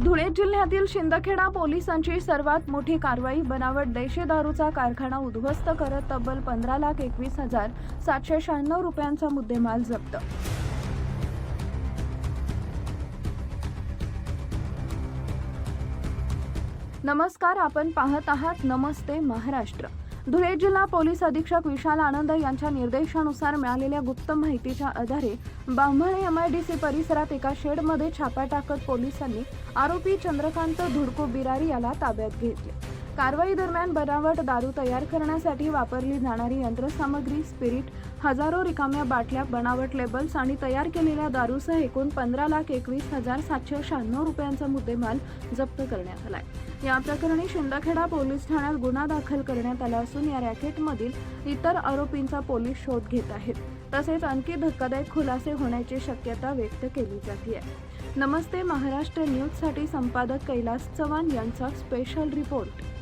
धुळे जिल्ह्यातील शिंदखेडा पोलिसांची सर्वात मोठी कारवाई. बनावट देशी दारूचा कारखाना उद्ध्वस्त करत तब्बल 15,21,796 रुपयांचा मुद्देमाल जप्त. नमस्कार, आपण पाहत आहात नमस्ते महाराष्ट्र. धुळे जिल्हा पोलीस अधीक्षक विशाल आनंद यांच्या निर्देशानुसार मिळालेल्या गुप्त माहितीच्या आधारे बांभळे MIDC परिसरात एका शेडमध्ये छापा टाकत पोलिसांनी आरोपी चंद्रकांत धुडको बिरारी याला ताब्यात घेतले. कारवाई दरम्यान बनावट दारू तयार करण्यासाठी वापरली जाणारी यंत्रसामग्री, स्पिरिट, हजारो रिकाम्या बाटल्या, बनावट लेबल्स आणि तयार केलेल्या दारूसह एकूण 15,21,796 रुपयांचा मुद्देमाल जप्त करण्यात आलाय. या प्रकरणी शिंदखेडा पोलीस ठाण्यात गुन्हा दाखल करण्यात आला असून या रॅकेटमधील इतर आरोपींचा पोलीस शोध घेत आहेत. तसेच आणखी धक्कादायक खुलासे होण्याची शक्यता व्यक्त केली जाते. नमस्ते महाराष्ट्र न्यूजसाठी संपादक कैलास चव्हाण यांचा स्पेशल रिपोर्ट.